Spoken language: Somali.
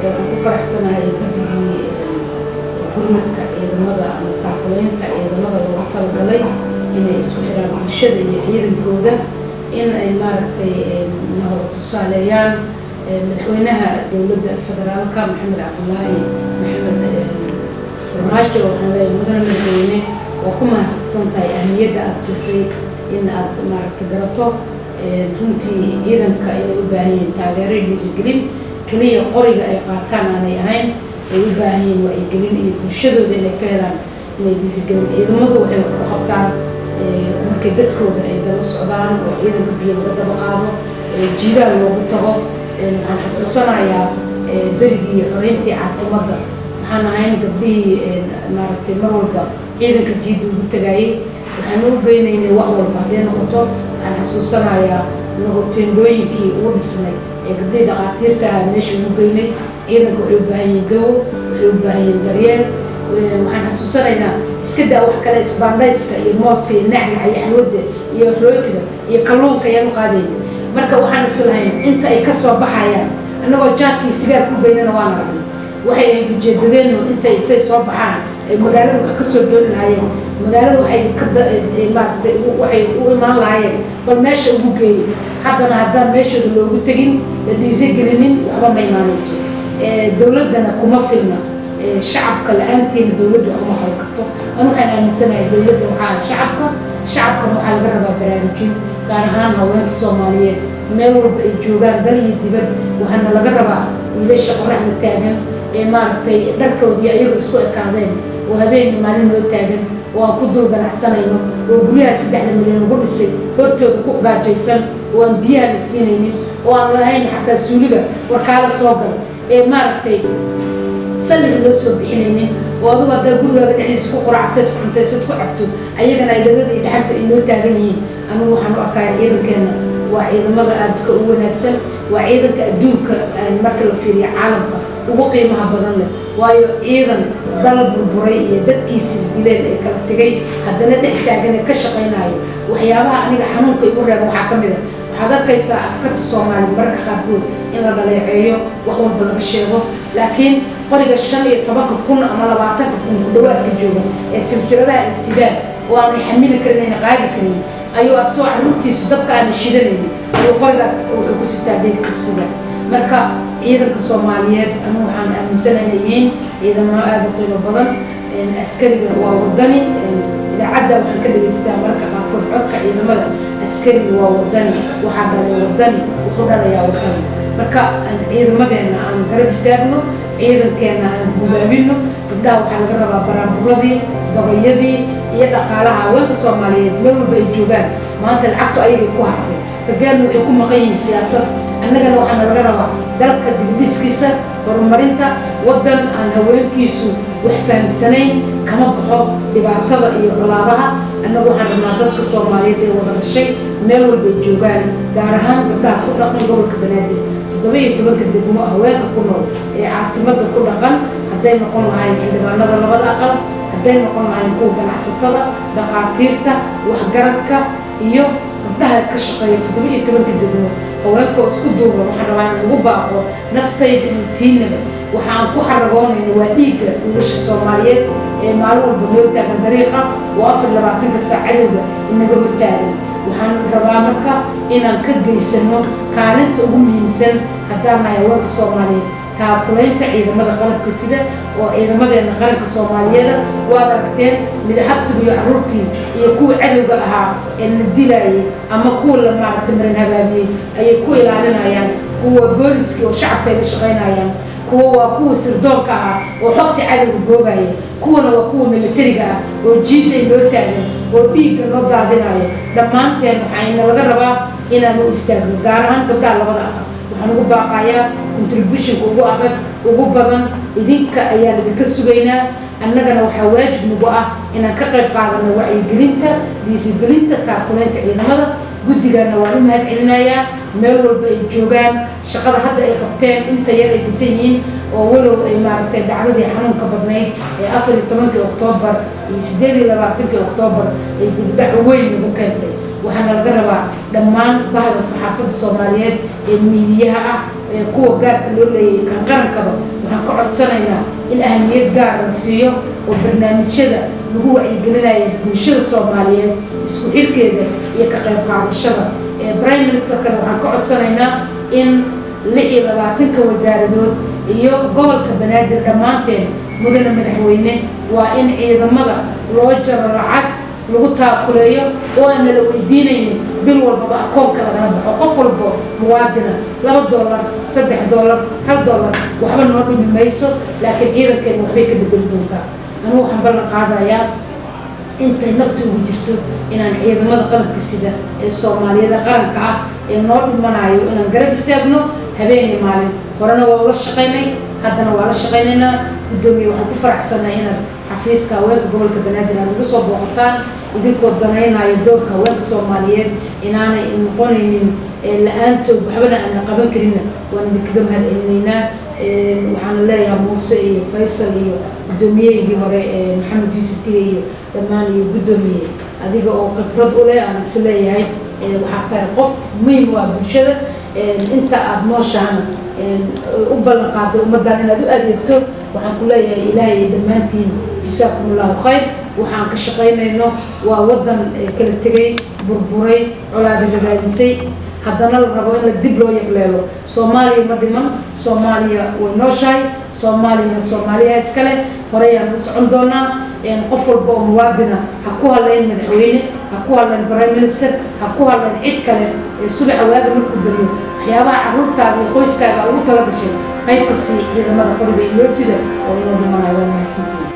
ku faraxsanahay guddigii gurmadka ciidamada ama taakuleynta ciidamada loogu talagalay inay isku xiraan bulshada iyo ciidankooda in ay maaragtay nahor tusaaleeyaan madaxweynaha dowladda federaalka maxamed cabdullaahi maxamed farmaajo waxaan leeyahay mudane madaxweyne waa ku mahadsan tahay ahmiyadda aada siisay in aad maaragtay garato runtii ciidanka inay u baahan yihiin taageero iyo dhiirigelin keliya qoriga ay qaataan aanay ahayn ay u baahan yihiin wacyigelin iyo bulshadooda inay ka helaan inay dhiirigelin ciidamadu waxay wax ku qabtaan markay dadkooda ay daba socdaan oo ciidanka biyo laga daba qaado jiidaal loogu tago waxaan xasuusanayaa berigii xoreyntii caasimadda waxaan ahayn gabdhihii maaragtay mar walba ciidanka jiida ugu tagaayay waxaan u geynaynay wax walba hadday noqoto waxaan xasuusanayaa teendooyinkii ugu dhisnay ee gabdhihii dhakhaatiirta ah meesha ugu geynay ciidanka waxay u baahan yihiin dawo waxay u baahan yihiin daryeel waxaan xasuusanaynaa iska daa wax kale isbaandhayska iyo mooska iyo nacnaca iyo xalwadda iyo rootiga iyo kalluunka ayaan u qaadayna marka waxaan islahayn inta ay ka soo baxayaan annagoo jaadkii sigaar ku geynana waan aragnay waxay ay ujeedadeenno intay soo baxaan ay magaalada wax ka soo dooni lahaayeen magaalada maaragtay waxay u imaan lahaayeen bal meesha ugu geeyay haddana haddaan meeshooda loogu tegin la dhiirigelinin waxba ma imaanayso dowladdana kuma filna shacabka la-aanteena dowladdu uma qaban karto anu waxaan aaminsanahay dowladda waxaa shacabkana waxaa laga rabaa baraarujin gaar ahaan haweenka soomaaliyeed meel walba ay joogaan dal iyo dibad waxaana laga rabaa wiilasha qoraxda taagan ee maaragtay dharkoodii ayaga isku ekaadeen oo habeenii maalin loo taagan oo aan ku dul ganacsanayno oo guryaha 3 milyan ugu dhisay hortooda ku gaajaysan oo aan biyaha la siinaynin oo aan lahayn xataa suuliga warkaala soo gal ee maaragtay salliga loo soo bixinaynin oo adugu haddaa gurigaaga dhexdiisa ku quracteed cuntaysad ku cabto ayagana ay dadada iyo dhaxanta ay noo taagan yihiin anugu waxaan u arkaa ciidankeenna waa ciidamada aadka u wanaagsan waa ciidanka adduunka marka la fiiriyo caalamka ugu qiimaha badan leh waayo ciidan dal burburay iyo dadkiisii dileen ee kala tegay haddana dhex taagan ee ka shaqaynayo waxyaabaha aniga xanuunka igu reeba waxaa ka mid a waxaad arkaysaa askarta soomaaliya mararka qaarkood in la dhaleeceeyo wax walba laga sheego laakiin qoriga 15 kun ama 20 kun ku dhawaadka jooga ee silsiladaha ay sidaan oo aanay xamili karin ayna qaadi karin ayuu asoo caruurtiisu dabka aana shidanaynin ayuu qorigaas wuxuu ku sitaa beedka kusida marka ciidanka soomaaliyeed anu waxaan aaminsanaynay yihiin ciidamo aada u qiimo badan askariga waa wadani idaacadda waxaan ka dhegaystaa mararka qaarkood codka ciidamada askariga waa wadani waxaa dhalay wadani wuxuu dhalayaa wadani marka ciidamadeenna aan garab istaagno ciidankeena aan gubaabino gabdhaha waxaa laga rabaa baraaburadii gabayadii iyo dhaqaalaha haweenka soomaaliyeed meel walba ay joogaan maanta lacagtu ayagay ku hartay ragaalna waxay ku maqan yihiin siyaasad annagana waxaana laga rabaa dalka dibdhiskiisa horumarinta waddan aan haweenkiisu wax fahamsanayn kama baxo dhibaatada iyo colaadaha annagu waxaan rabnaa dadka soomaaliyeed ee wada dhashay meel walbay joogaan gaar ahaan gabdhaha ku dhaqan gobolka banaadir 17 degmo haweenka ku nool ee caasimadda ku dhaqan hadday noqon lahayn xildhibaanada labada aqal hadday noqon lahayn kuwa ganacsatada dhaqaatiirta waxgaradka iyo gabdhaha ka shaqeeya 17 degmo haweenka isku duuban waxaan rabaa in ugu baaqo naftayda intiinaba waxaan ku xaragoonayna waa dhiigga wiilasha soomaaliyeed ee maalin walba loo taagan dariiqa oo 24 saacadooda inaga hortaagan waxaan rabaa marka inaan ka geysano kaalinta ugu muhiimsan haddaan nahay haweenka soomaaliyeed taakulaynta ciidamada qalabka sida oo ciidamadeena qaranka soomaaliyeed waad aragteen madaxabsiga iyo caruurtii iyo kuwa cadowga ahaa ee la dilayay ama kuwa la maaragtay marin habaabiyey ayay ku ilaalinayaan kuwa booliska oo shacabka ay la shaqaynayaan kuwa waa kuwa sirdoonka ah oo xogta cadowga goobaya kuwana waa kuwa militariga ah oo jiida ay loo taagan oo dhiigga loo daadinayo dhammaanteen waxayna laga rabaa inaan u istaagno gaar ahaan gabdhaha labada aqal waxaan ugu baaqayaa contributionka ugu adag ugu badan idinka ayaan idinka sugaynaa annagana waxaa waajib nagu ah inaan ka qayb qaadano wacyigelinta dhiirigelinta taakulaynta ciidamada guddigana waan u mahad celinayaa meel walba ay joogaan shaqada hadda ay qabteen inta yar ay dhisan yihiin oo walow ay maaragtay dhacdadii xanuunka badnayd ee 14 Oktoobar iyo 28 Oktoobar ay dibdhac weyn ugu keentay waxaana laga rabaa dhammaan bahda saxaafadda Soomaaliyeed ee miidiyaha ah kuwa gaarka loo leeyahay kan qarankaba waxaan ka codsanaynaa in ahamiyad gaar la siiyo oo barnaamijyada lagu wacyigelinayo bulshada Soomaaliyeed isku xirkeeda iyo ka qayb qaadashada prime ministerka waxaan ka codsanaynaa in 26 wasaaradood iyo gobolka Banaadir dhamaanteen mudane madaxweyne waa in ciidamada loo jaro lacag lagu taakuleeyo oo aan la weydiinayn bil walba akoonka laga baxo qof walba muwaadina $2 $3 $1 waxba noo dhimi mayso laakiin ciidankeena waxbay ka bedeli doontaa anigu waxaan ballan qaadayaa intay naftu ugu jirto inaan ciidamada qalabka sida ee Soomaaliyada qaranka ah ee noo dhimanayo inaan garab istaagno habeenii maalin horena waa la shaqeynay haddana waa la shaqeynaynaa gudoomiye waxaan ku faraxsanahay inaad xafiiska haweenka gobolka Banaadir aad ugu soo booqataan idinkoo danaynayo doorka haweenka Soomaaliyeed inaanay noqonaynin la'aantood waxbana aan qaban karin waan idinkaga mahadcelinaynaa waxaan leeyahay Muuse iyo Faysal iyo gudoomiyihii hore Maxamed Yuusuf Tige iyo dhammaan iyo gudoomiye adiga oo khibrad u leh aan is leeyahay waxaa tahay qof muhiim u ah bulshada inta aad nooshahan u ballan qaaday ummadan inaad u adeegto waxaan ku leeyahay ilaahay dhammaantiin jazaakumullahu khayr waxaan ka shaqeynayno waa wadan kala tegay burburay colaad ragaadisay haddana la rabo in la dib loo yaqleelo Soomaaliya ma dhiman Soomaaliya way nooshahay Soomaaliya iskale horeyaan u socon doonaa qof walba oo muwaadina ha ku haleyn madaxweyne ha ku haleyn prime minister ha ku haleyn cid kale subax waaga markuu bariyo waxyaabaha carruurtaaga iyo qoyskaaga ugu tala gashay qayb ka sii ciidamada qoriga iyo sida oo inoo dhimanayo waa mahadsantihiin